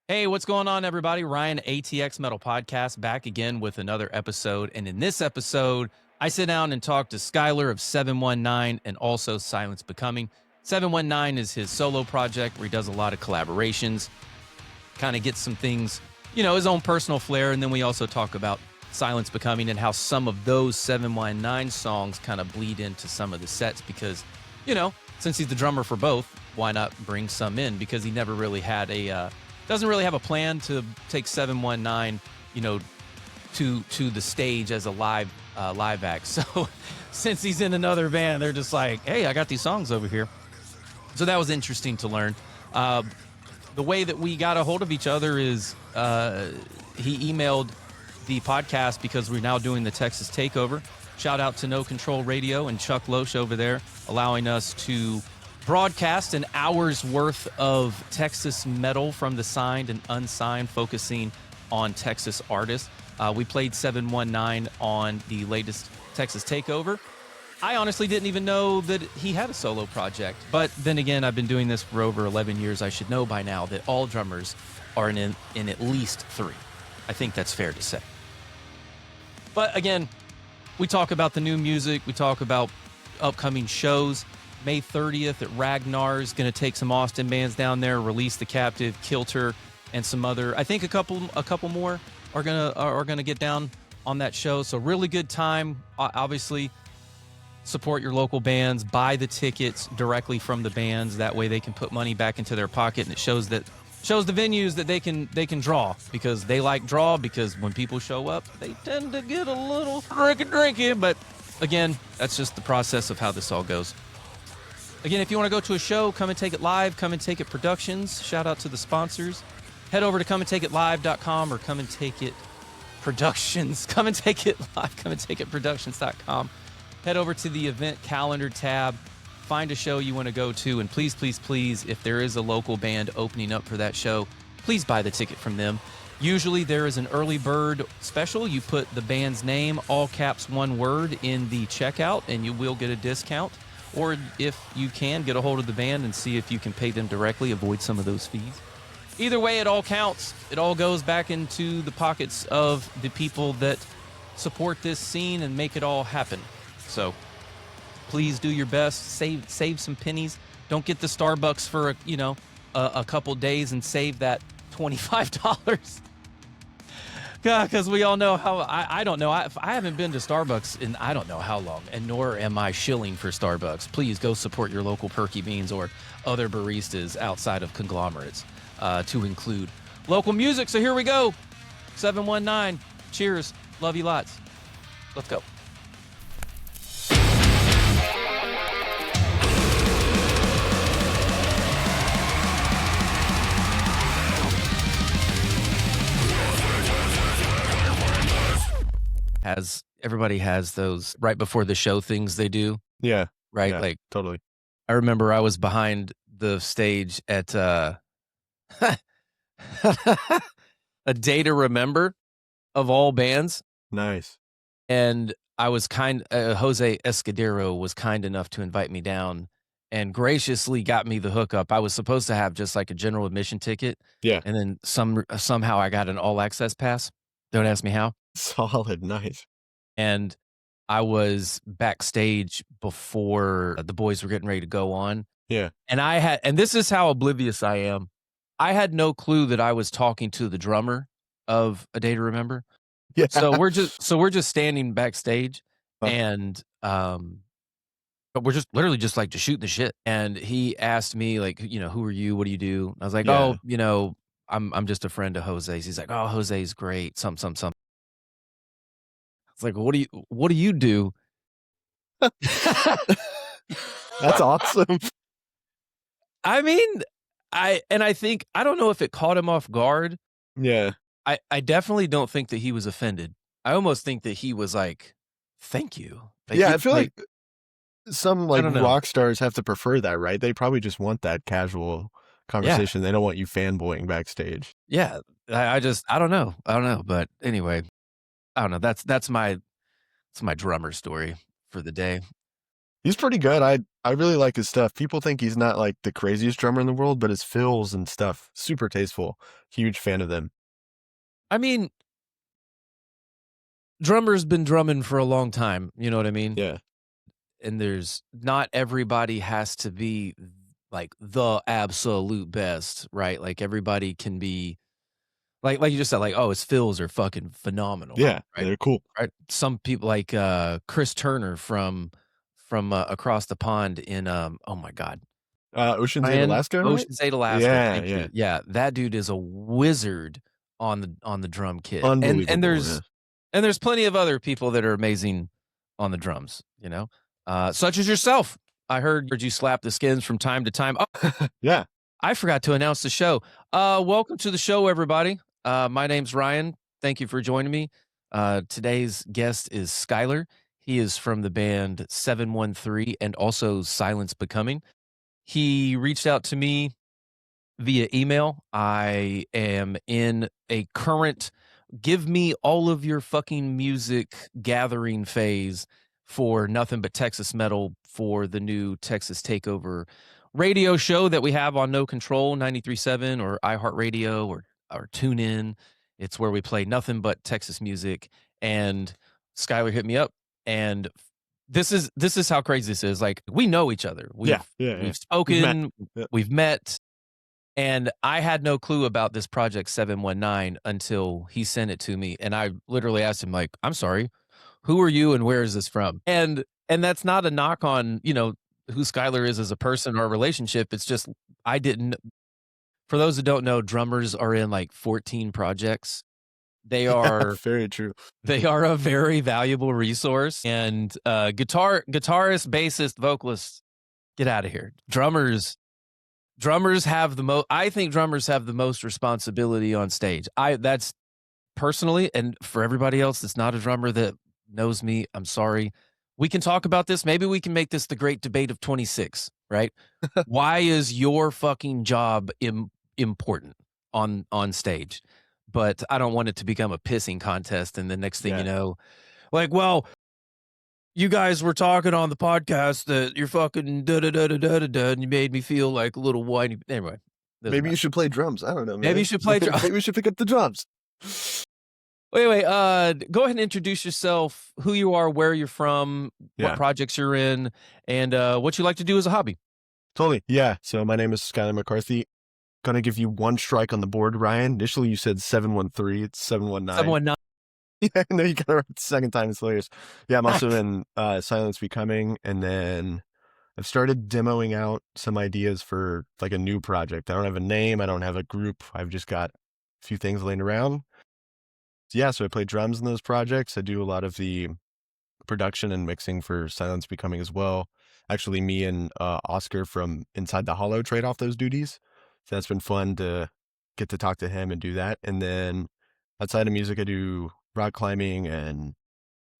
Hey, what's going on, everybody? Ryan, ATX Metal Podcast, back again with another episode. And in this episode, I sit down and talk to Skyler of 719 and also Silence Becoming. 719 is his solo project where he does a lot of collaborations, kind of gets some things, his own personal flair. And then we also talk about Silence Becoming and how some of those 719 songs kind of bleed into some of the sets because, since he's the drummer for both, why not bring some in? Because he never really had doesn't really have a plan to take 719, to the stage as a live act. So since he's in another band, they're just like, hey, I got these songs over here. So that was interesting to learn. The way that we got a hold of each other is he emailed the podcast because we're now doing the Texas Takeover. Shout out to No Control Radio and Chuck Loesch over there, allowing us to broadcast an hour's worth of Texas metal from the signed and unsigned, focusing on Texas artists. We played 719 on the latest Texas Takeover. I honestly didn't even know that he had a solo project. But then again, I've been doing this for over 11 years. I should know by now that all drummers are in at least three. I think that's fair to say. But again, we talk about the new music. We talk about upcoming shows. May 30th at Ragnar's, going to take some Austin bands down there, Release the Captive, Kilter, and some other. I think a couple more are gonna get down on that show. So really good time. Obviously, support your local bands. Buy the tickets directly from the bands. That way they can put money back into their pocket, and it shows the venues that they can draw, because they like draw. Because when people show up, they tend to get a little drinky. But again, that's just the process of how this all goes. Again, if you want to go to a show, Come and Take It Live, Come and Take It Productions. Shout out to the sponsors. Head over to comeandtakeitlive.com or Come and Take It Productions. Come and Take It Live, comeandtakeitproductions.com. Head over to the event calendar tab. Find a show you want to go to. And please, please, please, if there is a local band opening up for that show, please buy the ticket from them. Usually there is an early bird special. You put the band's name, all caps, one word, in the checkout, and you will get a discount. Or if you can, get a hold of the band and see if you can pay them directly, avoid some of those fees. Either way, it all counts. It all goes back into the pockets of the people that support this scene and make it all happen. So please do your best. Save some pennies. Don't get the Starbucks for a couple days and save that $25. Because we all know how, I don't know, I haven't been to Starbucks in I don't know how long, and nor am I shilling for Starbucks. Please go support your local Perky Beans or other baristas outside of conglomerates, to include local music. So here we go. 719. Cheers. Love you lots. Let's go. Everybody has those right before the show things they do. Yeah. Right. Yeah, like, totally. I remember I was behind the stage at A Day to Remember, of all bands. Nice. And I was Jose Escudero was kind enough to invite me down and graciously got me the hookup. I was supposed to have just like a general admission ticket. Yeah. And then somehow I got an all access pass. Don't ask me how. Solid. Nice. And I was backstage before the boys were getting ready to go on. Yeah. And this is how oblivious I am. I had no clue that I was talking to the drummer of A Day to Remember. Yeah. So we're just standing backstage, and but we're just literally just like just shooting the shit. And he asked me, like, who are you? What do you do? I was like, Yeah. I'm just a friend of Jose's. He's like, oh, Jose's great. Some. It's like, what do you do? That's awesome. I mean, I think, I don't know if it caught him off guard. Yeah. I definitely don't think that he was offended. I almost think that he was like, thank you. I feel like some rock stars have to prefer that, right? They probably just want that casual conversation. Yeah. They don't want you fanboying backstage. Yeah. I don't know. But anyway, I don't know. That's my drummer story for the day. He's pretty good. I really like his stuff. People think he's not like the craziest drummer in the world, but his fills and stuff, super tasteful. Huge fan of them. I mean, drummer's been drumming for a long time, you know what I mean? Yeah. And there's not everybody has to be like the absolute best, right? Like everybody can be like you just said, like, oh, his fills are fucking phenomenal, Yeah, right? they're cool. Right. Some people like Chris Turner from across the pond in oh my god. Ocean's 8 Ryan Alaska, right? Ocean's 8 Alaska, Yeah, thank yeah. you. Yeah, that dude is a wizard on the drum kit. And Unbelievable, yeah. there's plenty of other people that are amazing on the drums, you know? Such as yourself. I heard you slap the skins from time to time. Oh, Yeah. I forgot to announce the show. Welcome to the show, everybody. My name's Ryan. Thank you for joining me. Today's guest is Skyler. He is from the band 713 and also Silence Becoming. He reached out to me via email. I am in a current give me all of your fucking music gathering phase for nothing but Texas metal for the new Texas Takeover radio show that we have on No Control 93.7 or iHeartRadio or TuneIn. It's where we play nothing but Texas music. And Skylar hit me up, and this is how crazy this is. Like, we know each other. Yeah, We've We've met. spoken, Yeah. we've met, and I had no clue about this project 719 until he sent it to me, and I literally asked him, like, "I'm sorry, who are you and where is this from?" And that's not a knock on, who Skylar is as a person or a relationship. It's just I didn't for those who don't know, drummers are in, like, 14 projects. They Yeah, are very true. they are a very valuable resource, and, guitarist, bassist, vocalist, get out of here. Drummers have the most. I think drummers have the most responsibility on stage. That's personally, and for everybody else that's not a drummer that knows me, I'm sorry. We can talk about this. Maybe we can make this the great debate of 26, right? Why is your fucking job important on stage? But I don't want it to become a pissing contest, and the next thing you Yeah. know, like, well, you guys were talking on the podcast that you're fucking da da da da da da da, and you made me feel like a little whiny. Anyway, doesn't Maybe matter. you should play drums. I don't know, Maybe you man. should play drum. Maybe we should pick up the drums. Wait. Go ahead and introduce yourself, who you are, where you're from, what Yeah, projects you're in, and what you like to do as a hobby. totally. Yeah. So my name is Skyler McCarthy. Gonna give you one strike on the board, Ryan. Initially, you said 713. It's 719. 719. Yeah, no, you got it right the second time. It's hilarious. Yeah, I'm also in Silence Becoming, and then I've started demoing out some ideas for like a new project. I don't have a name. I don't have a group. I've just got a few things laying around. Yeah, so I play drums in those projects. I do a lot of the production and mixing for Silence Becoming as well. Actually, me and Oscar from Inside the Hollow trade off those duties. So that's been fun to get to talk to him and do that. And then outside of music, I do rock climbing and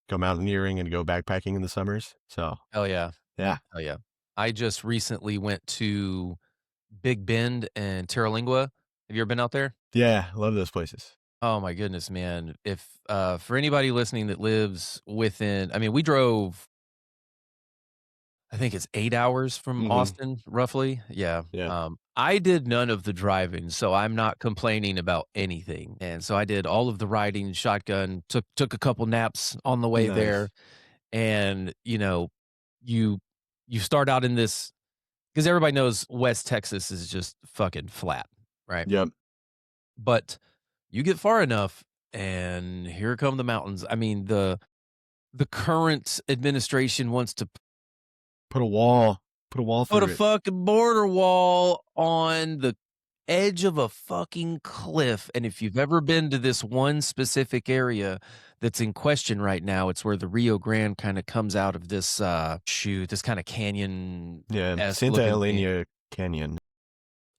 go mountaineering and go backpacking in the summers. So Hell yeah. yeah, Hell yeah. I just recently went to Big Bend and Terralingua. Have you ever been out there? yeah, love those places. Oh my goodness, man. If for anybody listening that lives within, I mean, we drove, I think it's 8 hours from Hmm. Austin, roughly. Yeah. Yeah, I did none of the driving, so I'm not complaining about anything. And so I did all of the riding, shotgun, took a couple naps on the way there. nice. And, you you start out in this because everybody knows West Texas is just fucking flat, right? Yep. But you get far enough and here come the mountains. I mean, the current administration wants to Put a wall. Put a wall put a through it. fucking border wall on the edge of a fucking cliff. And if you've ever been to this one specific area that's in question right now, it's where the Rio Grande kind of comes out of this this kind of canyon Yeah, esque Santa looking thing. Elena Canyon.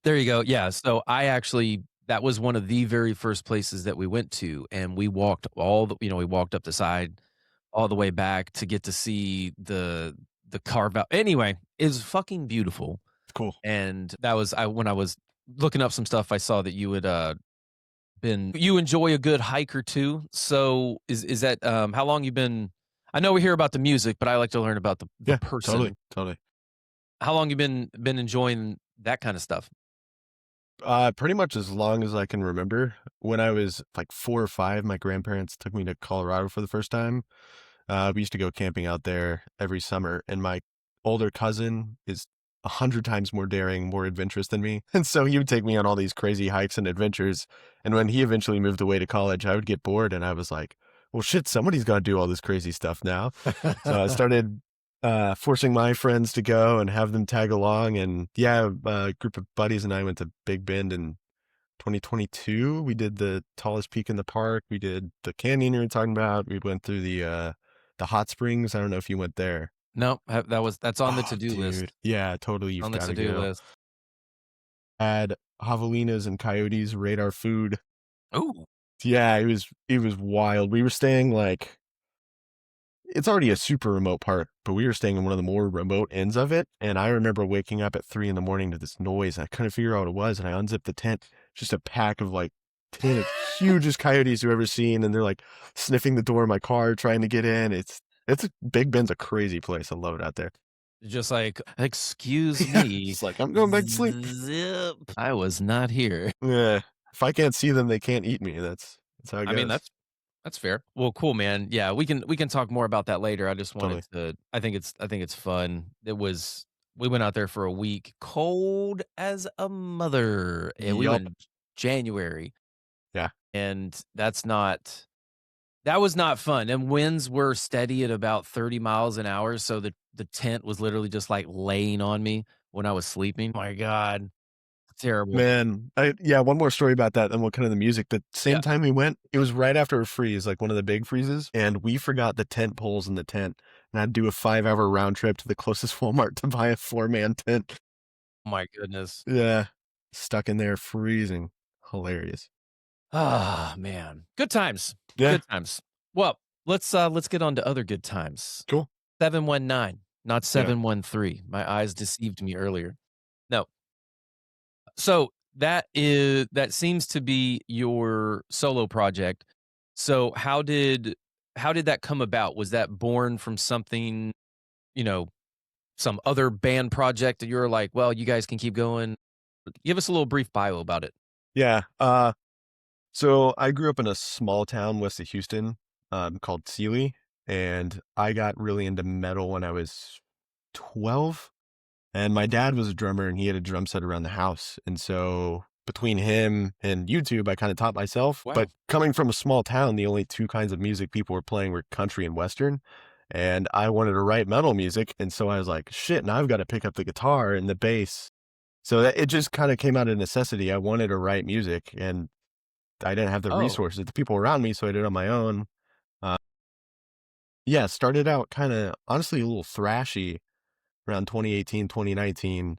There you go. Yeah. So that was one of the very first places that we went to, and we walked we walked up the side all the way back to get to see the carve out. Anyway, it's fucking beautiful. It's cool. And that was when I was looking up some stuff, I saw that you had you enjoy a good hike or two. So is that how long you've been? I know we hear about the music, but I like to learn about the Yeah, person. totally. How long you been enjoying that kind of stuff? Pretty much as long as I can remember. When I was like 4 or 5, my grandparents took me to Colorado for the first time. We used to go camping out there every summer, and my older cousin is 100 times more daring, more adventurous than me. And so he would take me on all these crazy hikes and adventures. And when he eventually moved away to college, I would get bored and I was like, well, shit, somebody's got to do all this crazy stuff now. So I started forcing my friends to go and have them tag along. And yeah, a group of buddies and I went to Big Bend in 2022. We did the tallest peak in the park. We did the canyon you were talking about. We went through the hot springs. I don't know if you went there. No, that's on the Oh, to-do dude. list. Yeah, totally. You've On the got to to-do go. list. Had javelinas and coyotes raid our food. Ooh, Yeah, it was wild. We were staying like it's already a super remote part, but we were staying in one of the more remote ends of it. And I remember waking up at 3 in the morning to this noise. And I couldn't figure out what it was. And I unzipped the tent, just a pack of like 10 of hugest coyotes you've ever seen. And they're like sniffing the door of my car, trying to get in. Big Ben's a crazy place. I love it out there. just like, "Excuse Yeah. me, Just like, I'm going back to sleep. zip, I was not here." Yeah. If I can't see them, they can't eat me. That's how it I mean, goes. that's fair. Well, cool, man. Yeah, we can talk more about that later. I just wanted Totally. to I think it's fun. We went out there for a week, cold as a mother, and we Yup. went in January, Yeah. and that was not fun, and winds were steady at about 30 miles an hour, so the tent was literally just, like, laying on me when I was sleeping. My god, terrible. Man, yeah, one more story about that, and what kind of the music. The same Yeah. time we went, it was right after a freeze, like one of the big freezes, and we forgot the tent poles in the tent, and I had to do a 5-hour round trip to the closest Walmart to buy a 4-man tent. Oh my goodness. Yeah, stuck in there freezing. Hilarious. Ah, man. Good times. Yeah, Good times. Well, let's get on to other good times. cool. 719, not Yeah. 713. My eyes deceived me earlier. No. So, that seems to be your solo project. So, how did that come about? Was that born from something, you know, some other band project that you're like, "Well, you guys can keep going?" Give us a little brief bio about it. Yeah, so I grew up in a small town west of Houston, called Sealy, and I got really into metal when I was 12. And my dad was a drummer and he had a drum set around the house. And so between him and YouTube, I kind of taught myself. Wow. But coming from a small town, the only two kinds of music people were playing were country and Western. And I wanted to write metal music. And so I was like, shit, now I've got to pick up the guitar and the bass. So it just kind of came out of necessity. I wanted to write music and I didn't have the Oh. resources, the people around me. So I did it on my own. Uh, yeah, started out kind of honestly a little thrashy around 2018, 2019.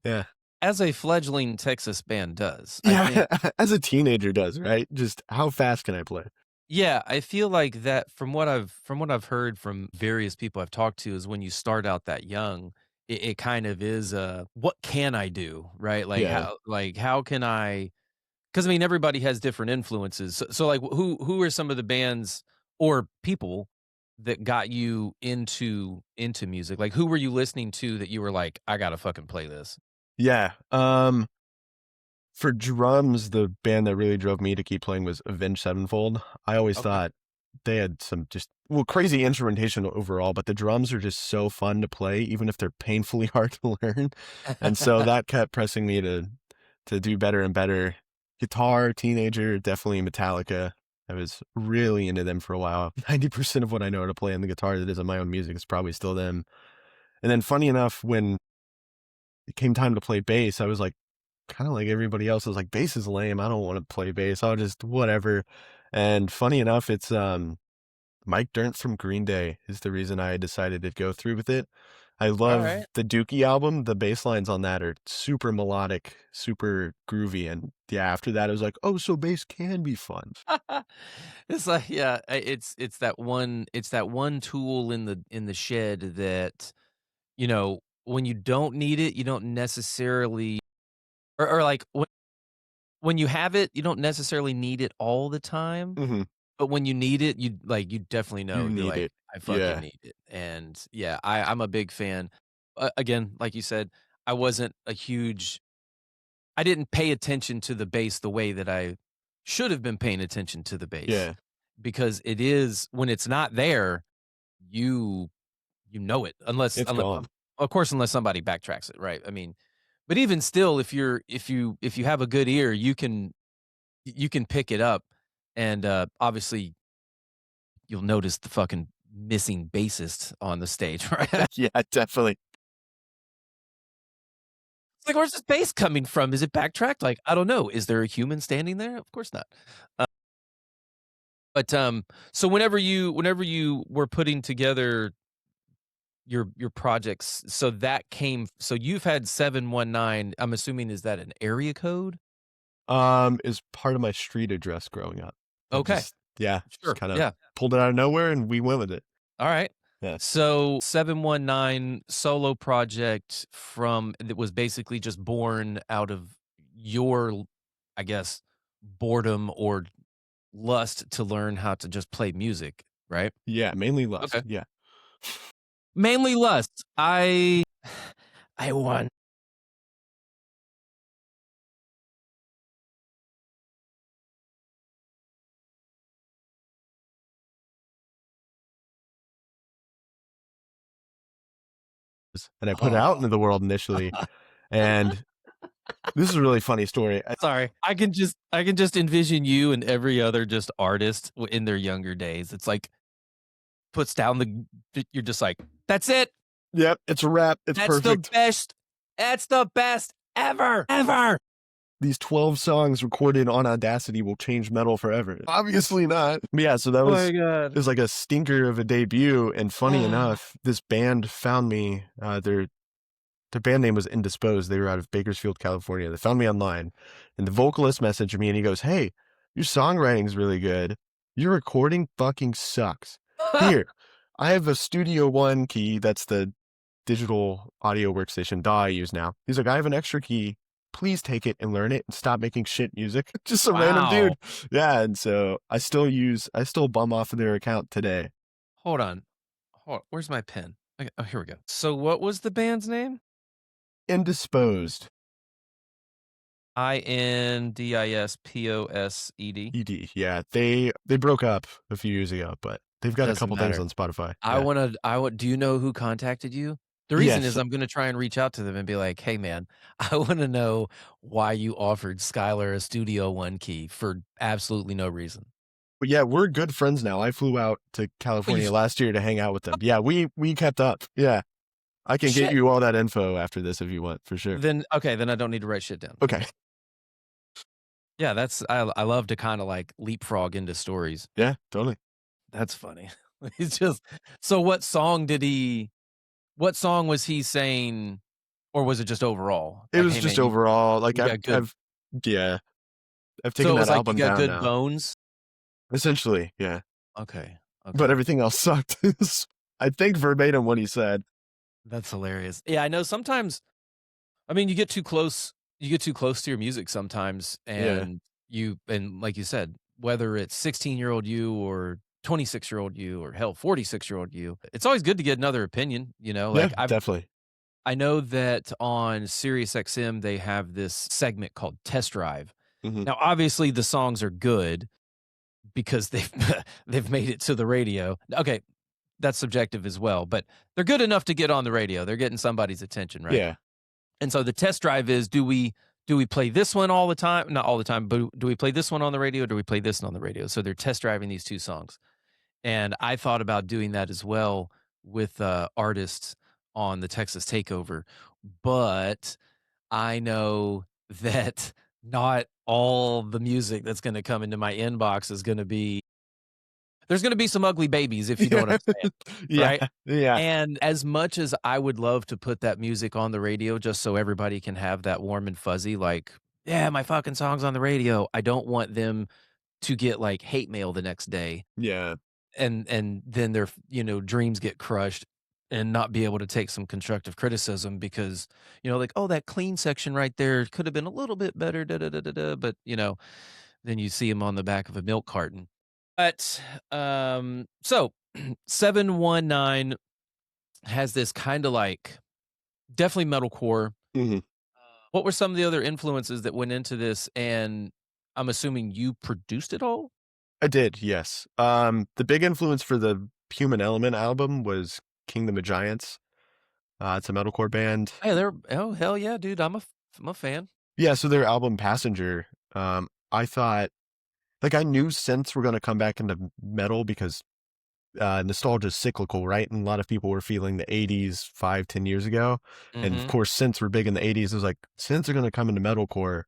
Yeah. As a fledgling Texas band does, I Yeah, think as a teenager does, right? Just how fast can I play? yeah, I feel like that from what I've heard from various people I've talked to is when you start out that young, it kind of is, "What can I do?" Right? Yeah. Like, how can I? Because I mean, everybody has different influences. So, like, who are some of the bands or people that got you into music? Like, who were you listening to that you were like, "I gotta fucking play this?" Yeah, for drums, the band that really drove me to keep playing was Avenged Sevenfold. I always Okay. thought they had some just well, crazy instrumentation overall, but the drums are just so fun to play, even if they're painfully hard to learn, and so that kept pressing me to do better and better. Guitar, teenager, definitely Metallica. I was really into them for a while. 90% of what I know how to play on the guitar that isn't my own music is probably still them. And then funny enough, when it came time to play bass, I was like, kind of like everybody else, I was like, bass is lame. I don't want to play bass. I'll just whatever. And funny enough, it's Mike Dirnt from Green Day is the reason I decided to go through with it. I love Alright. the Dookie album. The bass lines on that are super melodic, super groovy. And yeah, after that, I was like, oh, so bass can be fun. It's like yeah, it's that one tool in the shed that, when you don't need it, you don't necessarily or like when you have it, you don't necessarily need it all the time, Hmm. but when you need it, you definitely know. You You're need like, it. "I fucking Yeah. need it." And yeah, I'm a big fan. again, like you said, I wasn't a huge I didn't pay attention to the bass the way that I should have been paying attention to the bass, Yeah, because it is when it's not there, you you know it, it's gone. of course, unless somebody backtracks it, right? I mean, but even still, if you have a good ear, you can pick it up, and, obviously, you'll notice the fucking missing bassist on the stage, right? Yeah, definitely. It's like, "Where's this bass coming from? Is it backtracked?" Like, I don't know. Is there a human standing there? Of course not. Uh, but, so whenever you were putting together your projects, so that came so you've had 719, I'm assuming, is that an area code? Is part of my street address growing up. I Okay, just yeah, just sure, kind of yeah. pulled it out of nowhere and we went with it. Alright. Yeah. So, 719 solo project from that was basically just born out of your, I guess, boredom or lust to learn how to just play music, right? Yeah, mainly lust. Okay. Yeah. Mainly lust. I won. And I put it out Oh. into the world initially, and this is a really funny story. Sorry. I can just envision you and every other just artist in their younger days. It's like puts down you're just like, "That's it. Yep, it's a wrap. It's That's the perfect. best. That's the best ever. Ever." These 12 songs recorded on Audacity will change metal forever. Obviously not. But yeah, so that Oh was my it god. was like a stinker of a debut. And funny enough, this band found me. Their band name was Indisposed. They were out of Bakersfield, California. They found me online, and the vocalist messaged me and he goes, "Hey, your songwriting's really good. Your recording fucking sucks. Here, I have a Studio One key. That's the digital audio workstation DAW I use now. He's like, I have an extra key. Please take it and learn it and stop making shit music." Just a random Wow. dude. Yeah, and so I still bum off of their account today. Hold on. Where's my pen? Okay, oh, here we go. So what was the band's name? Indisposed. Indisposed. ED. Yeah, they broke up a few years ago, but they've got a Doesn't couple things matter. on Spotify. I Yeah. wanna I would do you know who contacted you? The reason Yes. is I'm gonna try and reach out to them and be like, "Hey, man, I wanna know why you offered Skylar a Studio One key for absolutely no reason." But yeah, we're good friends now. I flew out to Well, you California last year to hang out with them. Yeah, we kept up. Yeah. I can get shit. you all that info after this if you want, for sure. Then okay, then I don't need to write shit down. Okay. Yeah, that's I love to kinda, like, leapfrog into stories. Yeah, totally. That's funny. It's just so what song was he saying, or was it just overall? It Like, was "Hey, just man, overall, like, you got good." yeah, I've So taken it that was like, "You album got down good now. bones?" Essentially, yeah. Okay, But okay. everything else sucked. I think verbatim what he said. That's hilarious. Yeah, I know sometimes I mean, you get too close to your music sometimes, Yeah. and like you said, whether it's 16-year-old you or 26-year-old you or hell, 46-year-old you, it's always good to get another opinion, you know? Yeah, Like, definitely. I know that on SiriusXM, they have this segment called Test Drive. Mhm. Now, obviously, the songs are good because they've they've made it to the radio. Okay, that's subjective as well, but they're good enough to get on the radio. They're getting somebody's attention, right? Yeah. And so the test drive is do we play this one all the time? Not all the time, but do we play this one on the radio? Or do we play this one on the radio? So they're test driving these two songs. And I thought about doing that as well with artists on the Texas Takeover, but I know that not all the music that's going to come into my inbox is going to be there's going to be some ugly babies if you know what I'm saying, Yeah. right? Yeah. And as much as I would love to put that music on the radio just so everybody can have that warm and fuzzy, like, yeah, my fucking song's on the radio, I don't want them to get like hate mail the next day Yeah. and then their, dreams get crushed and not be able to take some constructive criticism because, like, oh, that clean section right there could have been a little bit better, da da da da da. But, then you see him on the back of a milk carton. But so 719 has this kind of like definitely metalcore. Mhm. What were some of the other influences that went into this? And I'm assuming you produced it all? I did, yes. The big influence for the Human Element album was Kingdom of Giants. It's a metalcore band. Hey, they're oh hell yeah, dude. I'm a fan. Yeah, so their album Passenger, I thought like I knew synths were gonna come back into metal because nostalgia is cyclical, right? And a lot of people were feeling the 80s 5, 10 years ago. And of Mm-hmm. course, synths were big in the 80s. It was like, synths are going to come into metalcore.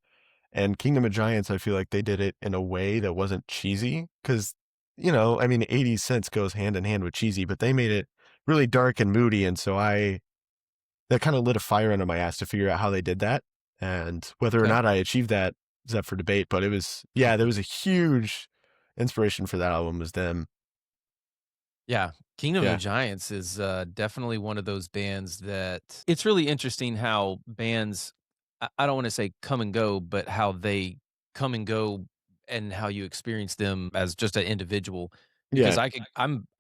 And Kingdom of Giants, I feel like they did it in a way that wasn't cheesy. Cause, I mean, 80s synths goes hand in hand with cheesy, but they made it really dark and moody. And so that kind of lit a fire under my ass to figure out how they did that. And whether or Okay. not I achieved that is up for debate. But it was, yeah, there was a huge inspiration for that album was them. Yeah, Kingdom of Yeah. Giants is, definitely one of those bands that it's really interesting how bands I don't wanna say come and go, but how they come and go and how you experience them as just an individual, because Yeah.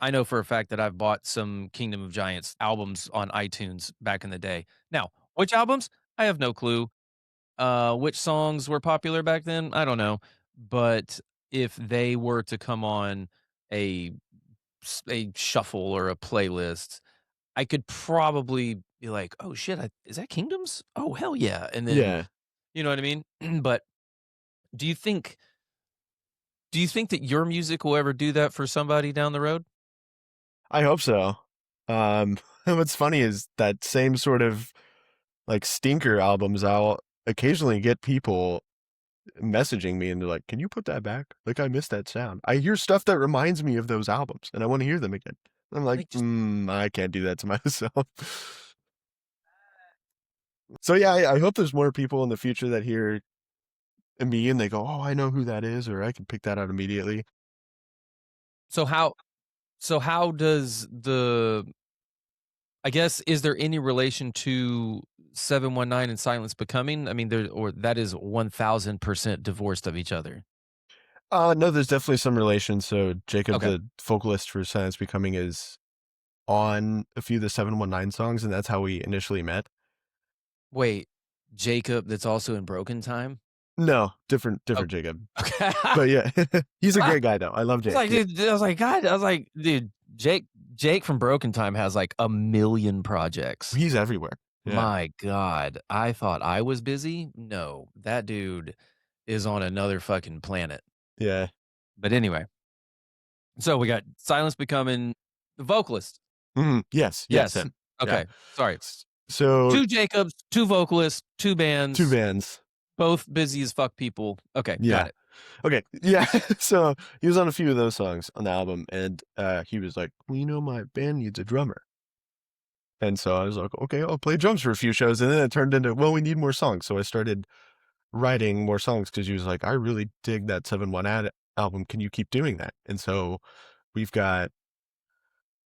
I know for a fact that I've bought some Kingdom of Giants albums on iTunes back in the day. Now, which albums? I have no clue. Which songs were popular back then? I don't know, but if they were to come on a a shuffle or a playlist, I could probably be like, "Oh shit, is that Kingdoms? Oh hell yeah!" And then Yeah. you know what I mean. But do you think do you think that your music will ever do that for somebody down the road? I hope so. What's funny is that same sort of like stinker albums, I'll occasionally get people messaging me and they're like, "Can you put that back? Like I missed that sound. I hear stuff that reminds me of those albums and I want to hear them again." I'm like, Like just I can't do that to myself." So yeah, I hope there's more people in the future that hear me and they go, "Oh, I know who that is," or I can pick that out immediately. so how so how does the I guess is there any relation to 719 and Silence Becoming? I mean, there or that is 1000% divorced of each other. No, there's definitely some relation. So Jacob, Okay. the vocalist for Silence Becoming, is on a few of the 719 songs, and that's how we initially met. Wait, Jacob that's also in Broken Time? No, different Oh, different Jacob. okay. But yeah, he's a great guy though. I love was Jake. like, Yeah. dude, I was like, God, I was like, dude, Jake from Broken Time has like a million projects. He's everywhere. Yeah. My God. I thought I was busy. No, that dude is on another fucking planet. Yeah. But anyway, so we got Silence Becoming the vocalist. Mhm. Yes, yes, Yes. him. Yeah. Okay. Sorry. So Two Jacobs, two vocalists, two 2 bands, bands. both busy as fuck people. Okay. Got Yeah. it. Okay. Yeah. So he was on a few of those songs on the album, and he was like, "Well, my band needs a drummer." And so I was like, "Okay, I'll play drums for a few shows." And then it turned into, "Well, we need more songs." So I started writing more songs because he was like, "I really dig that 7-1 album. Can you keep doing that?" And so we've got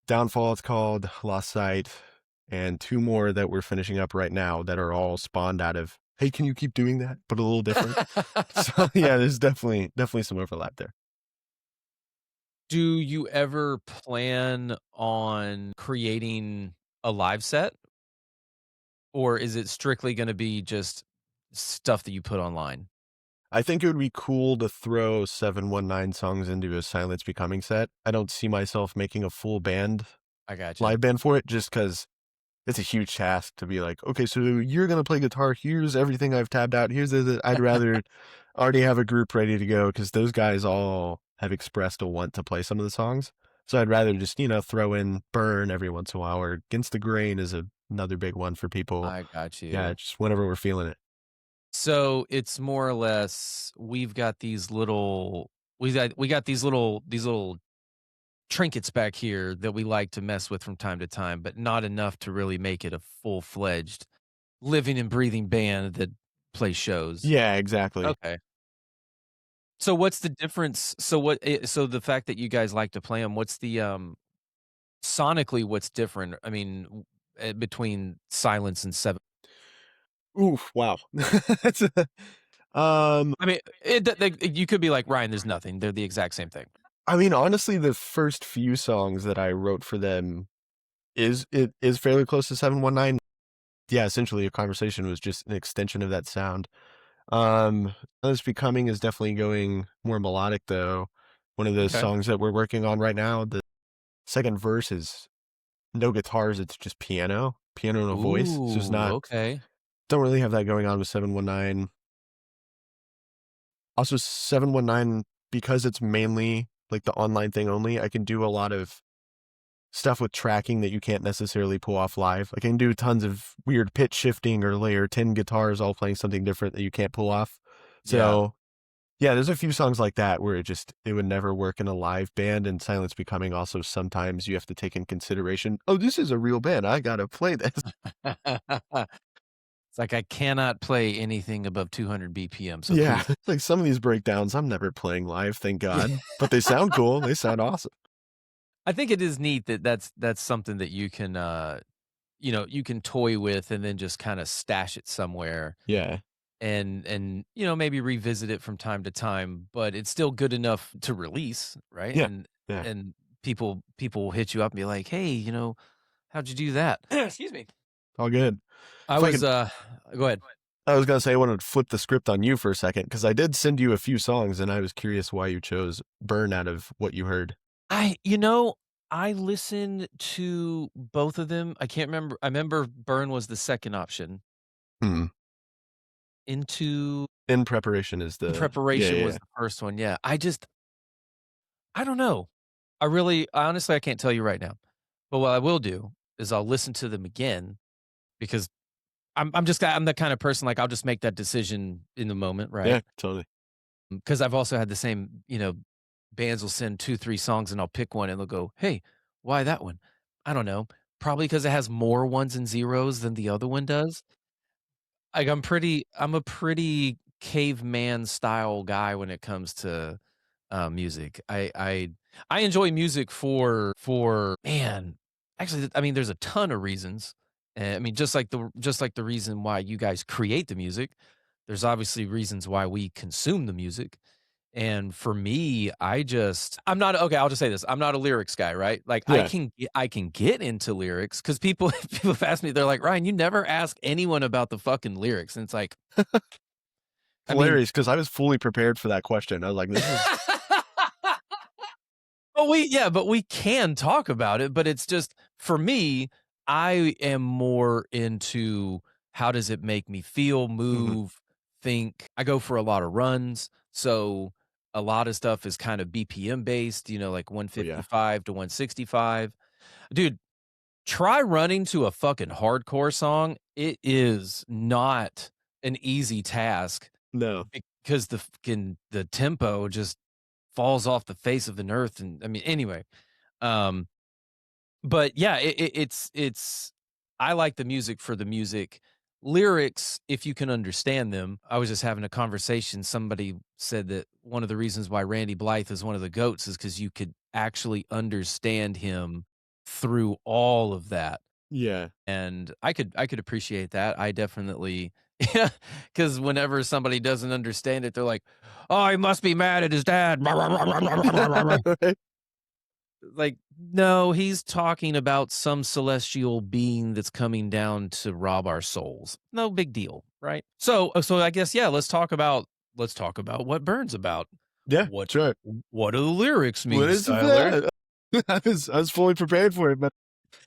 Downfall, it's called, Lost Sight, and 2 more that we're finishing up right now that are all spawned out of, "Hey, can you keep doing that, but a little different?" So, yeah, there's definitely some overlap there. Do you ever plan on creating a live set, or is it strictly gonna be just stuff that you put online? I think it would be cool to throw 719 songs into a Silence Becoming set. I don't see myself making a full band, I gotcha. live band for it just because it's a huge task to be like, "Okay, so you're gonna play guitar. Here's everything I've tabbed out. Here's the" I'd rather already have a group ready to go because those guys all have expressed a want to play some of the songs. So I'd rather just, throw in Burn every once in a while, or Against the Grain is another big one for people. I got Yeah, you. just whenever we're feeling it. So, it's more or less we've got these little we got these little trinkets back here that we like to mess with from time to time, but not enough to really make it a full-fledged living and breathing band that plays shows. Yeah, exactly. Okay. So what's the difference? So the fact that you guys like to play them, what's the, sonically, what's different? I mean, between Silence and Seven. Oof, wow. That's I mean, you could be like, "Ryan, there's nothing. They're the exact same thing." I mean, honestly, the first few songs that I wrote for them is fairly close to 719. yeah, essentially a conversation was just an extension of that sound. It's Becoming is definitely going more melodic though. One of those Okay. songs that we're working on right now, the second verse is no guitars, it's just piano and a voice. So it's Ooh, not, okay. don't really have that going on with 719. Also 719, because it's mainly like the online thing only, I can do a lot of stuff with tracking that you can't necessarily pull off live. I can do tons of weird pitch shifting or layer 10 guitars all playing something different that you can't pull off. Yeah. So yeah, there's a few songs like that where it would never work in a live band. And Silence Becoming also, sometimes you have to take in consideration, oh, this is a real band, I gotta play this. It's like I cannot play anything above 200 BPM, so Yeah, please. like some of these breakdowns I'm never playing live, thank Yeah. God, but they sound cool, they sound awesome. I think it is neat that that's something that you can, you can toy with and then just kinda stash it somewhere Yeah, and, maybe revisit it from time to time, but it's still good enough to release, right? yeah, And yeah, and people will hit you up and be like, "Hey, how'd you do that?" Excuse me. all good. I If I was, could, go ahead. I was gonna say, I wanted to flip the script on you for a second because I did send you a few songs, and I was curious why you chose Burn out of what you heard. I you know, I listened to both of them. I can't remember. I remember Burn was the second option. Hmm. Into In Preparation is In the, yeah, Preparation yeah, was yeah. the first one, yeah. I don't know. Honestly, I can't tell you right now. But what I will do is I'll listen to them again because I'm the kind of person, like, I'll just make that decision in the moment, right? Yeah, totally. Because I've also had the same, bands will send 2, 3 songs and I'll pick one and they'll go, "Hey, why that one?" I don't know. Probably because it has more ones and zeros than the other one does. Like, I'm a pretty caveman style guy when it comes to, music. I enjoy music man, actually, I mean, there's a ton of reasons. I mean, just like the reason why you guys create the music, there's obviously reasons why we consume the music. And for me, I'm not okay, I'll just say this, I'm not a lyrics guy, right? Like, Yeah. I can get into lyrics because people have asked me, they're like, "Ryan, you never ask anyone about the fucking lyrics." And it's like, I mean Hilarious, because I was fully prepared for that question. I was like, this is, but we can talk about it, but it's just for me, I am more into how does it make me feel, mhm. move, think. I go for a lot of runs, so a lot of stuff is kind of BPM based, like Oh yeah. 155 to 165. Dude, try running to a fucking hardcore song. It is not an easy task No. because the tempo just falls off the face of the earth. And I mean, anyway, um, but yeah, it's I like the music for the music. Lyrics, if you can understand them. I was just having a conversation. Somebody said that one of the reasons why Randy Blythe is one of the goats is because you could actually understand him through all of that. Yeah. And I could appreciate that. I definitely yeah, because whenever somebody doesn't understand it, they're like, "Oh, he must be mad at his dad." Right? Like, no, he's talking about some celestial being that's coming down to rob our souls. No big deal, right? So I guess yeah, let's talk about what Burns about. Yeah, What sure. what do the lyrics What mean, is Skyler? that? I was fully prepared for it, but,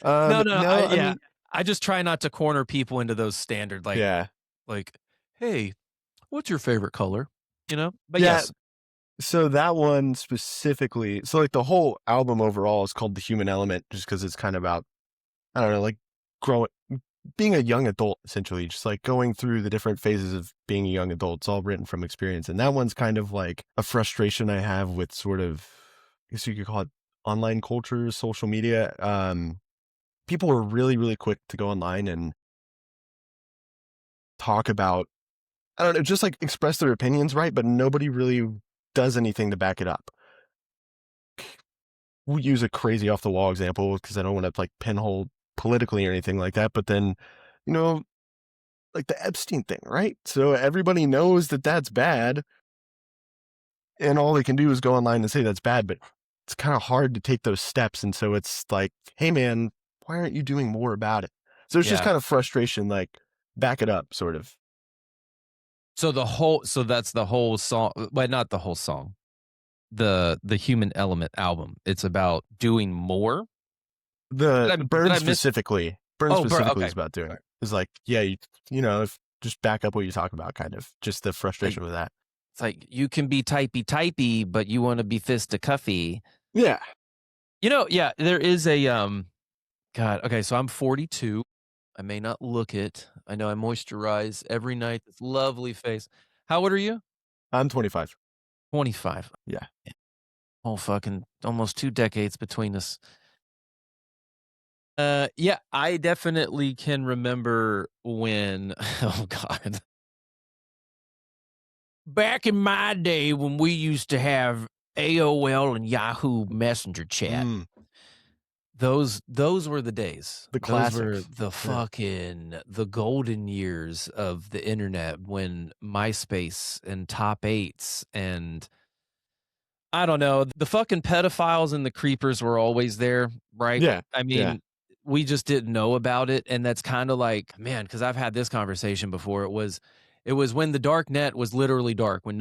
No, no, I mean, I just try not to corner people into those standard yeah. like, "Hey, what's your favorite color?" But Yeah, yes. so that one specifically, so, like, the whole album overall is called The Human Element just because it's kind of about, I don't know, like, growing being a young adult, essentially, just, like, going through the different phases of being a young adult. It's all written from experience, and that one's kind of like a frustration I have with sort of, I guess you could call it online culture, social media. People are really, really quick to go online and talk about, I don't know, just, like, express their opinions, right? But nobody really does anything to back it up. We use a crazy off the wall example because I don't want to, like, pinhole politically or anything like that, but then, you know, like the Epstein thing, right? So everybody knows that that's bad, and all they can do is go online and say that's bad, but it's kind of hard to take those steps. And so it's like, hey, man, why aren't you doing more about it? So it's just Yeah. kind of frustration, like back it up, sort of. So that's the whole song, well, not the whole song. The Human Element album. It's about doing more? The Did I miss Burn Oh, bro, specifically okay. is about doing Sorry. is like, yeah, you know, if just back up what you talk about, kind of just the Like, frustration with that. it's like, you can be typey, but you wanna be fisticuffy. Yeah. Yeah, there is a, God, okay, so I'm 42. I may not look it. I know I moisturize every night, this lovely face. How old are you? I'm 25. 25. Yeah. Oh, fucking almost 2 decades between us. Yeah, I definitely can remember when oh god. Back in my day when we used to have AOL and Yahoo Messenger chat. Mm, Those were the days. the Those were classics. Yeah. the golden years of the internet when MySpace and Top 8s and I don't know, the fucking pedophiles and the creepers were always there, right? Yeah. I Yeah. mean, we just didn't know about it, and that's kinda like, man, because 'cause I've had this conversation before, it was when the dark net was literally dark, when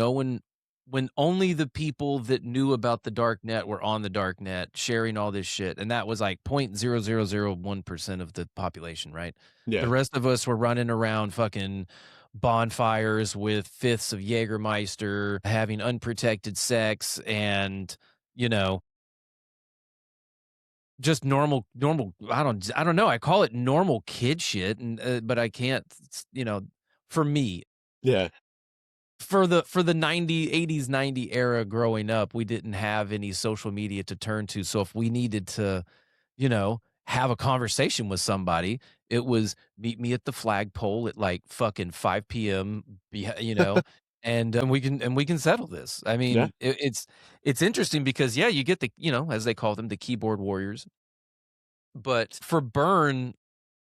only the people that knew about the dark net were on the dark net sharing all this shit, and that was like 0.0001% of the population, right? The Yeah. rest of us were running around fucking bonfires with fifths of Jägermeister, having unprotected sex, and, you know, just normal I don't know, I call it normal kid shit, and, but I can't, for me, Yeah. for the 80s, 90 era growing up, we didn't have any social media to turn to, so if we needed to, have a conversation with somebody, it was meet me at the flagpole at, like, fucking 5 p.m., and we can settle this. I Yeah. mean, it's interesting because, yeah, you get as they call them, the keyboard warriors, but for Burn,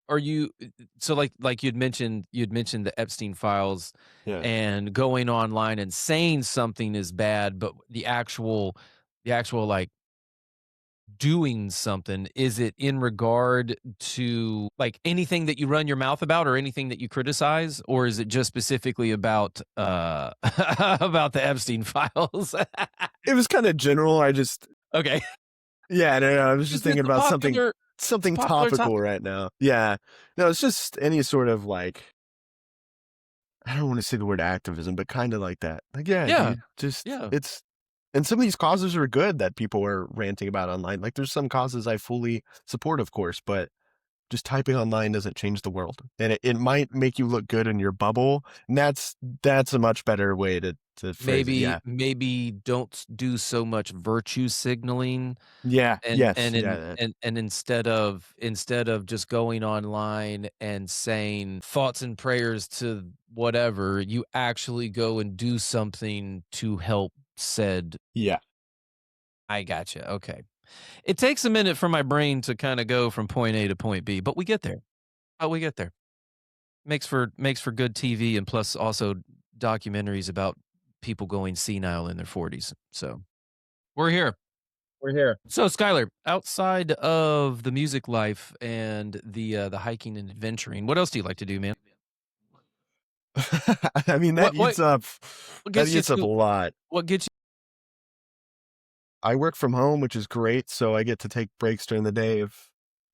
are you so, like you'd mentioned the Epstein files Yeah. and going online and saying something is bad, but the actual, like, doing something, is it in regard to, like, anything that you run your mouth about or anything that you criticize, or is it just specifically about, about the Epstein files? It was kind of general. Okay. Yeah, no, I was just It's thinking a about popular it's a something popular topical topic. right now. Yeah. No, it's just any sort of like, I don't want to say the word activism, but kind of like that. Like, yeah, Yeah, dude, just yeah. and some of these causes are good that people are ranting about online. Like, there's some causes I fully support, of course, but just typing online doesn't change the world. And it might make you look good in your bubble. And that's a much better way to phrase it. Maybe Yeah. maybe don't do so much virtue signaling. Yeah. And Yes. and Yeah. in and instead of just going online and saying thoughts and prayers to whatever, you actually go and do something to help said. Yeah. I gotcha, okay. It takes a minute for my brain to kinda go from point A to point B, but we get there. Oh, we get there. Makes for good TV and plus also documentaries about people going senile in their 40s, so we're here. We're here. So, Skylar, outside of the music life and the hiking and adventuring, what else do you like to do, man? I mean, What what what that gets you eats up a to lot. what gets you I work from home, which is great, so I get to take breaks during the day if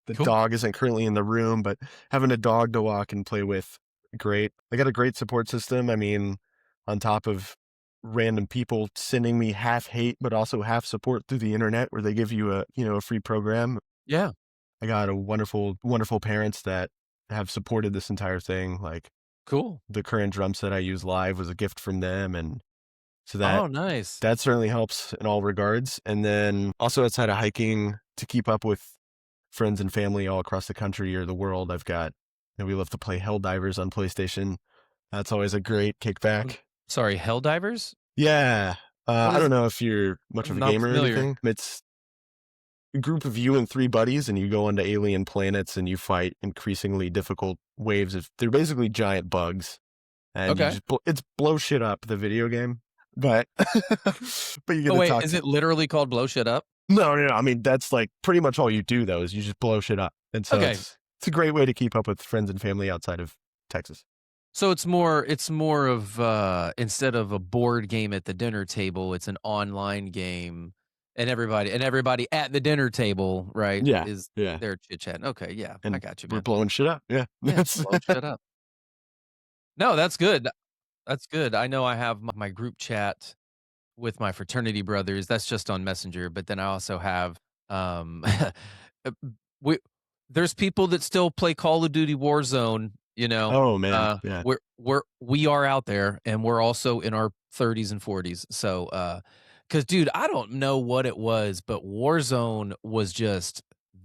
the cool. dog isn't currently in the room, but having a dog to walk and play with, great. I got a great support system. I mean, on top of random people sending me half hate, but also half support through the internet where they give you a free program. Yeah, I got a wonderful, wonderful parents that have supported this entire thing. Like, cool. the current drum set I use live was a gift from them, and so Oh, nice. that certainly helps in all regards. And then also outside of hiking, to keep up with friends and family all across the country or the world, we love to play Helldivers on PlayStation. That's always a great Um, kickback. sorry, Helldivers? Yeah. What I is don't know if you're much of I'm a not gamer or familiar. anything. It's a group of you and three buddies, and you go onto alien planets and you fight increasingly difficult waves of, they're basically giant bugs. And you Okay. just, it's blow shit up, the video game. But, but you get Oh, to wait, talk is to, it literally called Blow Shit Up? no, no, no. I mean, that's like pretty much all you do though, is you just blow shit up. And so Okay. It's a great way to keep up with friends and family outside of Texas. So it's more of instead of a board game at the dinner table, it's an online game and everybody at the dinner table, right, Yeah, is yeah, there chit-chatting. Okay, yeah, I and got you, we're man. blowing shit up. Yeah, Yeah, that's blowing shit up. No, that's good. That's good. I know I have my group chat with my fraternity brothers, that's just on Messenger, but then I also have, uh, we there's people that still play Call of Duty Warzone, oh man, yeah, we are out there, and we're also in our 30s and 40s, so, because dude, I don't know what it was, but Warzone was just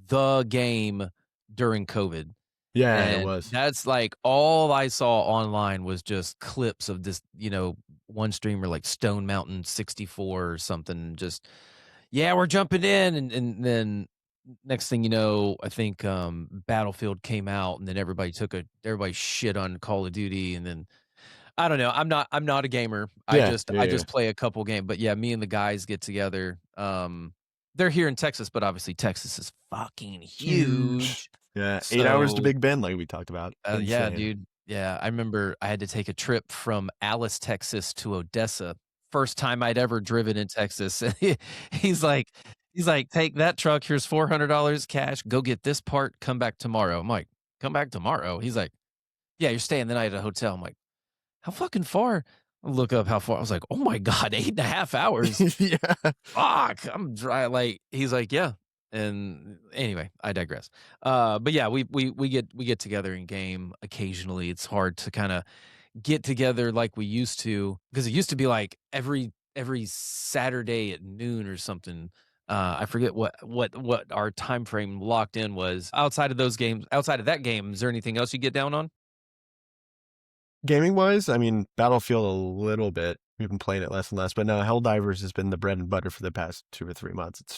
the game during COVID. yeah, it And was. that's, like, all I saw online was just clips of this, one streamer like Stone Mountain 64 or something, just, "Yeah, we're jumping in," and then next thing you know, I think, Battlefield came out, and then everybody shit on Call of Duty, and then I don't know, I'm not a gamer. I Yeah, just yeah, I yeah. just play a couple game but yeah, me and the guys get together, they're here in Texas, but obviously Texas is fucking Huge. huge, Yeah, 8 hours to so Big Bend, like we talked about. yeah, Insane. dude. Yeah, I remember I had to take a trip from Alice, Texas to Odessa. First time I'd ever driven in Texas. He's like he's like, "Take that truck, here's $400 cash, go get this part, come back tomorrow." I'm like, "Come back tomorrow?" He's like, "Yeah, you're staying the night at a hotel." I'm like, "How fucking far?" I look up how far. I was like, "Oh my god, 8.5 hours. Yeah. Fuck, I'm dry." Like, he's like, "Yeah." And anyway, I digress. But yeah, we get together in game occasionally. It's hard to kind of get together like we used to because it used to be like every Saturday at noon or something. I forget what our time frame locked in was. Outside of those games, outside of that game, is there anything else you get down on? Gaming wise, I mean, Battlefield a little bit. We've been playing it less and less, but no, Helldivers has been the bread and butter for the past 2 or 3 months. It's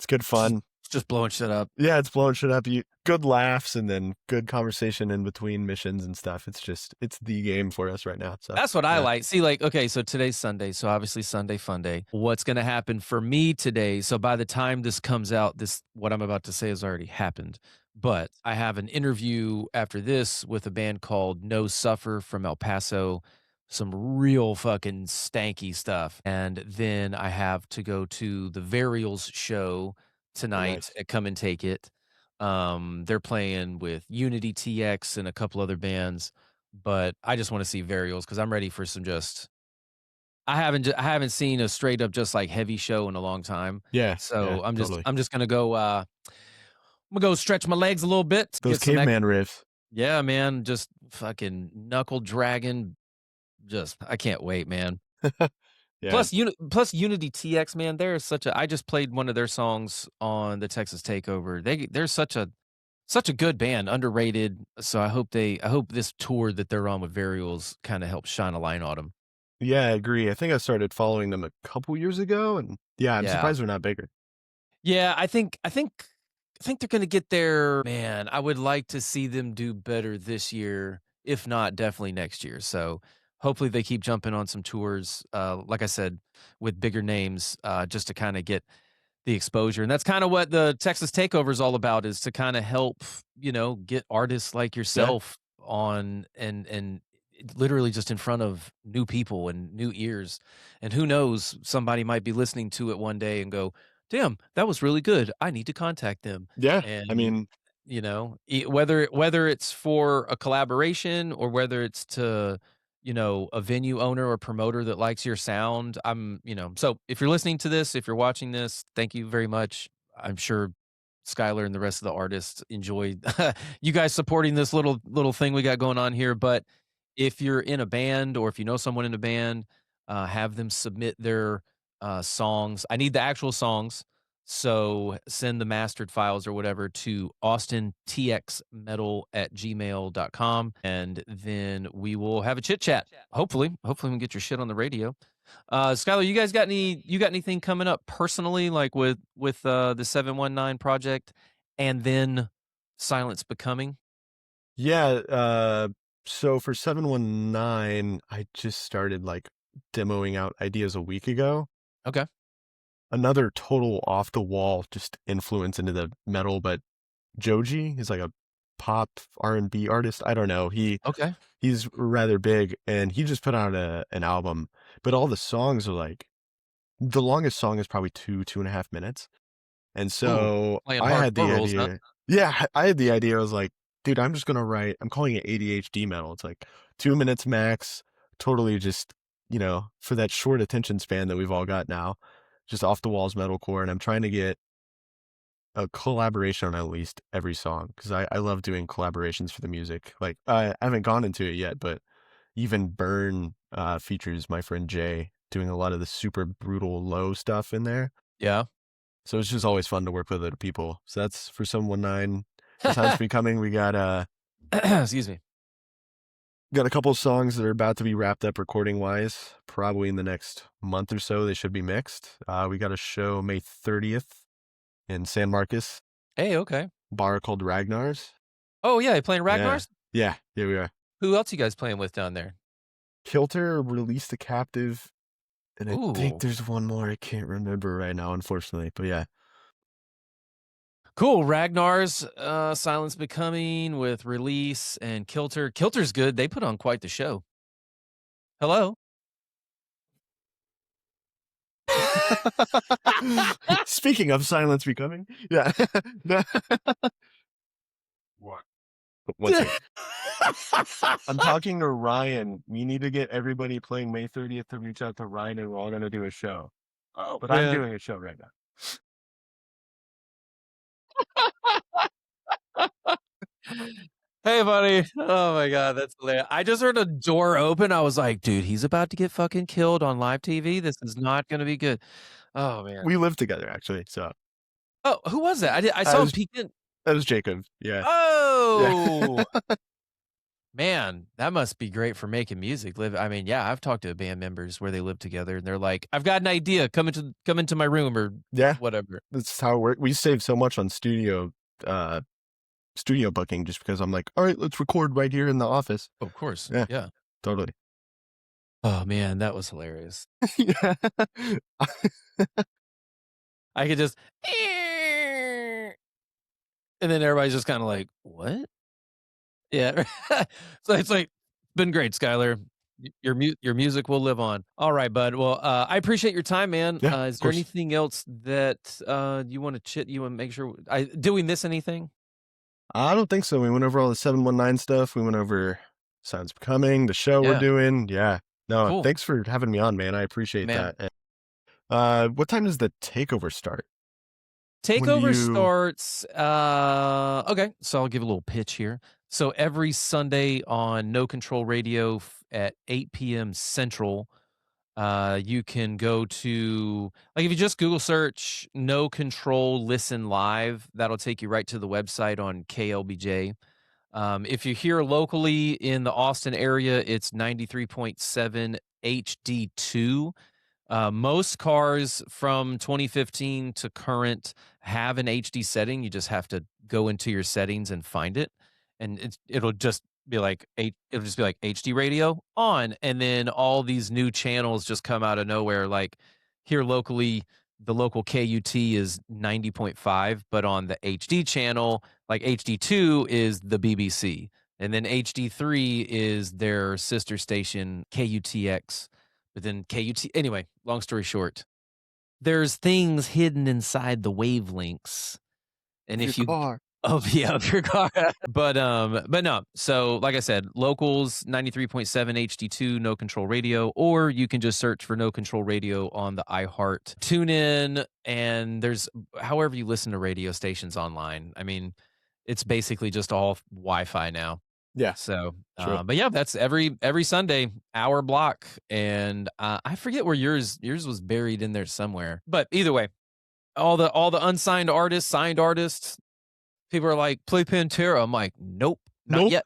good Just fun. just blowing shit up. Yeah, it's blowing shit up. Good laughs and then good conversation in between missions and stuff. It's the game for us right now. So That's what I yeah, like. See, like, okay, so today's Sunday, so obviously Sunday fun day. What's gonna happen for me today, so by the time this comes out, this what I'm about to say has already happened, but I have an interview after this with a band called No Suffer from El Paso, some real fucking stanky stuff, and then I have to go to the Varials show oh, tonight nice. at Come and Take It. They're playing with Unity TX and a couple other bands. But I just wanna see Varials because 'cause I'm ready for some just I haven't seen a straight up just, like, heavy show in a long time. Yeah, yeah, So I'm just totally. I'm just gonna go, Imma go stretch my legs a little bit, Those get some ex caveman riffs. yeah, man, just fucking knuckle dragging, just I can't wait, man. Yeah, Plus Unity TX, man, they're such a I just played one of their songs on the Texas Takeover. They're such a good band, underrated, so I hope this tour that they're on with Varials kinda helps shine a light on them. yeah, I agree. I think I started following them a couple years ago, and yeah, I'm Yeah. surprised they're not bigger. Yeah, I think they're gonna get there. Man, I would like to see them do better this year, if not definitely next year. So hopefully they keep jumping on some tours, like I said, with bigger names, just to kind of get the exposure. And that's kind of what the Texas Takeover is all about, is to kind of help, get artists like Yeah, yourself on and literally just in front of new people and new ears. And who knows, somebody might be listening to it one day and go, "Damn, that was really good. I need to contact them." yeah. I And mean, whether it's for a collaboration or whether it's to a venue owner or promoter that likes your sound. So if you're listening to this, if you're watching this, thank you very much. I'm sure Skylar and the rest of the artists enjoy you guys supporting this little thing we got going on here. But if you're in a band or if you know someone in a band, have them submit their songs. I need the actual songs. So send the mastered files or whatever to austintxmetal@gmail.com and then we will have a chit chat. Hopefully we can get your shit on the radio. Skylar, you got anything coming up personally, like with the 719 project and then Silence Becoming? yeah, so for 719, I just started, like, demoing out ideas a week ago. Okay. Another total off the wall just influence into the metal, but Joji. He's like a pop R&B artist. I don't know. Okay. He's rather big, and he just put out an album, but all the songs are like, the longest song is probably 2.5 minutes. And Ooh, so playing I had hardcore the rules, huh? idea. Yeah, I had the idea. I was like, dude, I'm just gonna write. I'm calling it ADHD metal. It's like 2 minutes max. Totally just, for that short attention span that we've all got now, just off the walls metalcore. And I'm trying to get a collaboration on at least every song, because I love doing collaborations for the music. Like, I haven't gone into it yet, but even Burn features my friend Jay doing a lot of the super brutal low stuff in there. Yeah. So it's just always fun to work with other people. So that's for 719. For Time's Becoming, we got Excuse me. got a couple of songs that are about to be wrapped up recording wise. Probably in the next month or so, they should be mixed. We got a show May 30th in San Marcos, Hey, okay. bar called Ragnar's. Oh yeah, you playing Yeah, Ragnar's? yeah, we are. Who else you guys playing with down there? Kilter released a Captive, and I think Ooh, there's one more I can't remember right now, unfortunately. But yeah, cool. Ragnar's Silence Becoming with Release and Kilter. Kilter's good. They put on quite the show. Hello. speaking of Silence Becoming, yeah. What? One second. I'm talking to Ryan. We need to get everybody playing May 30th to reach out to Ryan, and we're all going to do a show. Oh, But I'm man. doing a show right now. Hey, buddy. Oh my God, that's hilarious. I just heard a door open. I was like, dude, he's about to get fucking killed on live TV. This is not going to be good. Oh man. We live together, actually. So Oh, who was that? I that saw him was peek in. that was Jacob. Yeah, Oh yeah, man, that must be great for making music. I mean, yeah, I've talked to band members where they live together and they're like, I've got an idea. Come into my room or yeah. whatever. That's how it works. We save so much on studio booking just because I'm like, all right, let's record right here in the office. Of course. Yeah, Yeah. totally. Oh man, that was hilarious. Yeah. I could just and then everybody's just kind of like, what? Yeah. So it's like, been great, Skyler. Your music will live on. All right, bud. Well, I appreciate your time, man. Yeah, Is of there course. anything else that you want to make sure did we miss anything? I don't think so. We went over all the 719 stuff. We went over Silence Becoming, the show we're Yeah. doing. Yeah. No, Cool. thanks for having me on, man. I appreciate Man. that. What time does the takeover start? Takeover you- starts okay, so I'll give a little pitch here. So every Sunday on No Control Radio at 8 p.m. Central, you can go to, like, if you just Google search No Control Listen Live, that'll take you right to the website on KLBJ. If you're here locally in the Austin area, it's 93.7 HD2. Most cars from 2015 to current have an HD setting. You just have to go into your settings and find it, and it'll just be like HD radio on, and then all these new channels just come out of nowhere. Like here locally, the local KUT is 90.5, but on the HD channel, like HD2 is the BBC, and then HD3 is their sister station KUTX. But then KUT, anyway, long story short, there's things hidden inside the wavelengths. And if you, car. oh yeah, of your car. But no. So like I said, locals 93.7 HD2 No Control Radio, or you can just search for No Control Radio on the iHeart tune in, and there's however you listen to radio stations online. I mean, it's basically just all Wi-Fi now. Yeah. So, Sure. but yeah, that's every Sunday hour block, and I forget where yours was buried in there somewhere. But either way, all the unsigned artists, signed artists, people are like, play Pantera. I'm like, nope, not Nope. yet.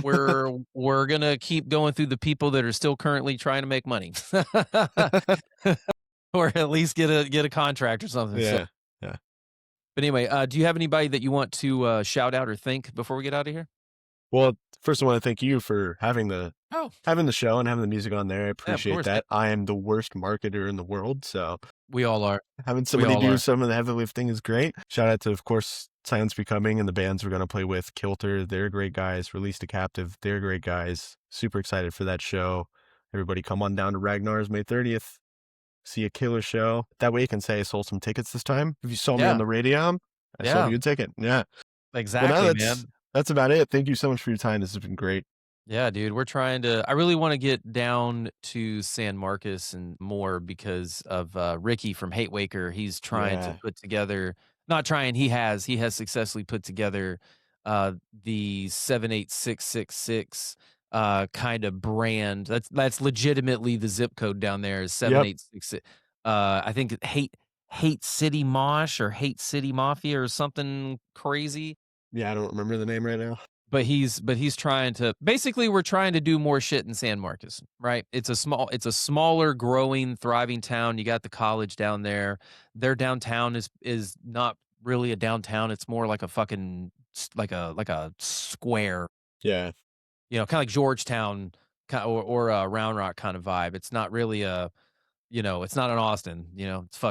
We're gonna keep going through the people that are still currently trying to make money, or at least get a contract or something. Yeah. So, Yeah. but anyway, do you have anybody that you want to shout out or thank before we get out of here? Well, first I want to thank you for having the Oh, having the show and having the music on there. I yeah, of appreciate course. that. I am the worst marketer in the world, so We all are. having We somebody all do are. some of the heavy lifting is great. Shout out to, of course, Silence Becoming and the bands we're going to play with. Kilter, they're great guys. Released a Captive, they're great guys. Super excited for that show. Everybody come on down to Ragnar's May 30th. See a killer show. That way you can say I sold some tickets this time. If you saw me on Yeah. the radio, I sold Yeah. you a ticket. Yeah. Well, now Exactly, man. that's about it. Thank you so much for your time. This has been great. Yeah, dude, we're trying to I really wanna get down to San Marcos and more because of, Ricky from Hate Waker. He's trying to Yeah. put together not trying, he has successfully put together, the 78666, kinda brand. That's legitimately the zip code down there is Yep. 7866. I think Hate City Mosh or Hate City Mafia or something crazy. Yeah, I don't remember the name right now. But he's trying to basically, we're trying to do more shit in San Marcos, right? It's a smaller, growing, thriving town. You got the college down there. Their downtown is not really a downtown. It's more like a fucking like a square, Yeah. kinda like Georgetown or Round Rock kind of vibe. It's not really it's not an Austin, it's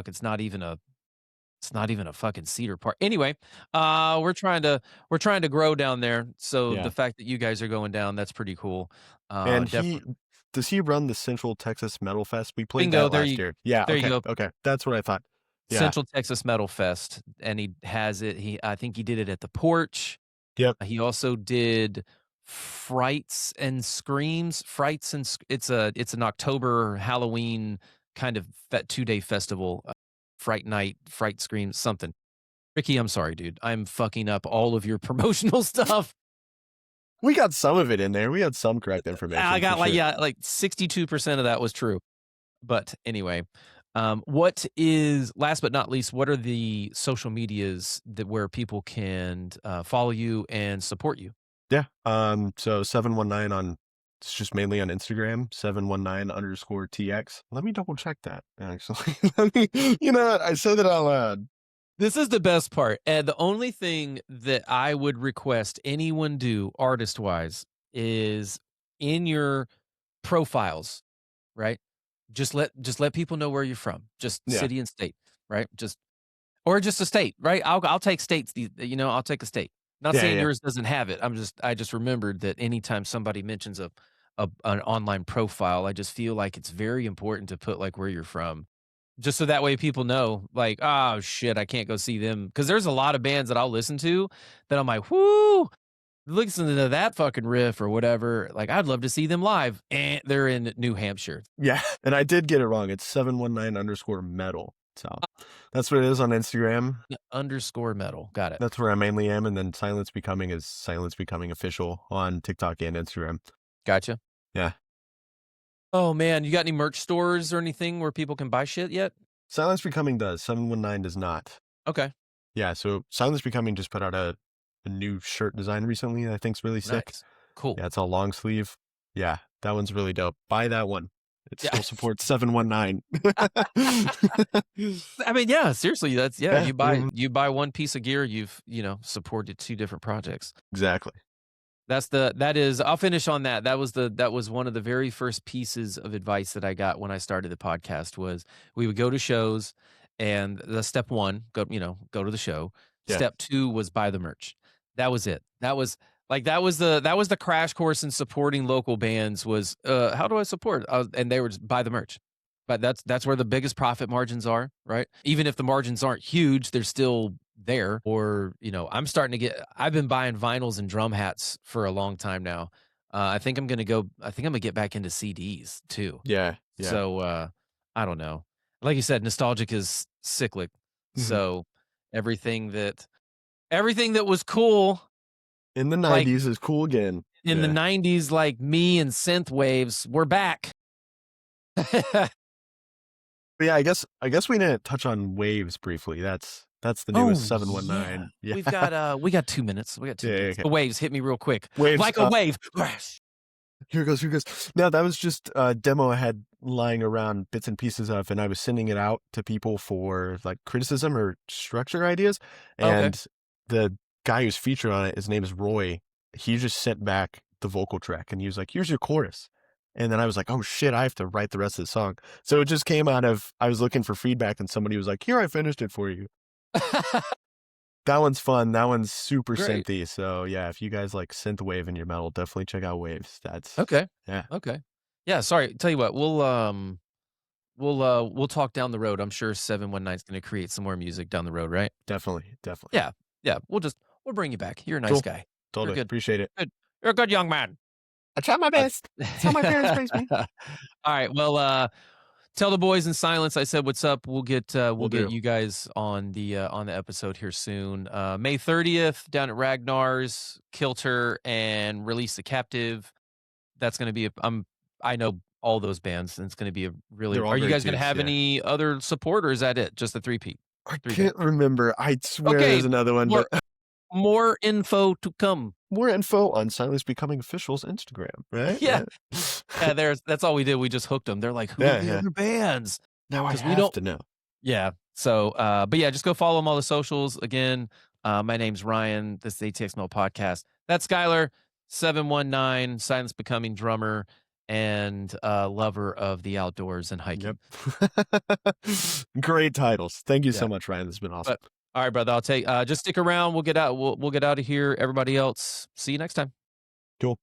not even a fucking Cedar Park. Anyway, we're trying to grow down there. So the Yeah. fact that you guys are going down, that's pretty cool. And Definitely. does he run the Central Texas Metal Fest? We played Bingo. that last year. Yeah. There you Okay. go. Okay. That's what I thought. Yeah. Central Texas Metal Fest, and he has it. I think he did it at the Porch. Yep. He also did Frights and Screams. It's an October Halloween kind of 2-day festival. Fright Night, Fright Screams, something. Ricky, I'm sorry, dude. I'm fucking up all of your promotional stuff. We got some of it in there. We had some correct information. I got for sure. like 62% of that was true. But anyway, what is last but not least? What are the social medias where people can follow you and support you? Yeah. So 719 on, it's just mainly on Instagram, 719_TX. Let me double check that, actually. You know what? I said that out loud. This is the best part. And the only thing that I would request anyone do artist wise is in your profiles, right? Just let people know where you're from. Just Yeah. city and state, right? Just a state, right? I'll take states. I'll take a state. Not Yeah. saying Yeah. yours doesn't have it. I just remembered that anytime somebody mentions an online profile, I just feel like it's very important to put like where you're from. Just so that way people know, like, oh shit, I can't go see them. Cause there's a lot of bands that I'll listen to that I'm like, whoo, listen to that fucking riff or whatever. Like, I'd love to see them live. And they're in New Hampshire. Yeah. And I did get it wrong. It's 719_metal. So that's what it is on Instagram. Underscore metal. Got it. That's where I mainly am. And then Silence Becoming is Silence Becoming Official on TikTok and Instagram. Gotcha. Yeah. Oh man, you got any merch stores or anything where people can buy shit yet? Silence Becoming does. 719 does not. Okay. Yeah. So Silence Becoming just put out a new shirt design recently that I think's really sick. Nice. Cool. Yeah. It's all long sleeve. Yeah. That one's really dope. Buy that one. It Yeah. still supports 719. I mean, yeah, seriously, that's Yeah, you buy one piece of gear, you've, supported 2 different projects. Exactly. I'll finish on that. That was one of the very first pieces of advice that I got when I started the podcast was we would go to shows and the step 1, go to the show. Yeah. Step 2 was buy the merch. That was it. That was the crash course in supporting local bands was how do I support? And they were just buy the merch. But that's where the biggest profit margins are, right? Even if the margins aren't huge, they're still there. Or, I've been buying vinyls and drum hats for a long time now. I think I'm gonna get back into CDs too. Yeah. Yeah. So I don't know. Like you said, nostalgic is cyclic. Mhm. So everything that was cool in the like 90s is cool again. in the 90s, like me and Synthwaves, we're back. But yeah, I guess we didn't touch on Waves briefly. That's the newest 719. Yeah. Yeah. We got 2 minutes. We got 2 minutes. Okay. The waves hit me real quick. Waves, Like a wave. Here goes. No, that was just a demo I had lying around bits and pieces of, and I was sending it out to people for like criticism or structure ideas. And the guy who's featured on it, his name is Roy. He just sent back the vocal track, and he was like, "Here's your chorus." And then I was like, "Oh shit, I have to write the rest of the song." So it just came out of, I was looking for feedback and somebody was like, "Here, I finished it for you." That one's fun. That one's super Great. synthy. So yeah, if you guys like synthwave in your metal, definitely check out Waves. That's Okay. yeah, Okay. Yeah, sorry. Tell you what, we'll talk down the road. I'm sure 719 is gonna create some more music down the road, right? definitely. Yeah. Yeah. We'll bring you back. You're a nice Cool. guy. You're Totally good. appreciate it. Good. You're a good young man. I tried my Uh, best. That's how my parents raised me. All right. Well, tell the boys in silence I said what's up. We'll Will get do. you guys on the episode here soon. May 30th down at Ragnar's, Kilter, and Release the Captive. That's gonna be I know all those bands, and it's gonna be a really They're all are you great guys gonna dudes. have Yeah. any other support, or is that it? Just the 3 I 3 bands? can't remember. I swear Okay, there's another one, more but more info to come. more info on Silence Becoming Official's Instagram, right? Yeah. Yeah, that's all we did. We just hooked them. They're like, "Who are Yeah, the yeah. other bands?" Now I Because we have don't to know. Yeah. So, but yeah, just go follow them all the socials. Again, my name's Ryan. This is the ATX podcast. That's Skyler, 719, Silence Becoming drummer and lover of the outdoors and hiking. Yep. Great titles. Thank you Yeah. so much, Ryan. This has been awesome. But all right, brother, I'll take just stick around. We'll get out of here. Everybody else, see you next time. Cool.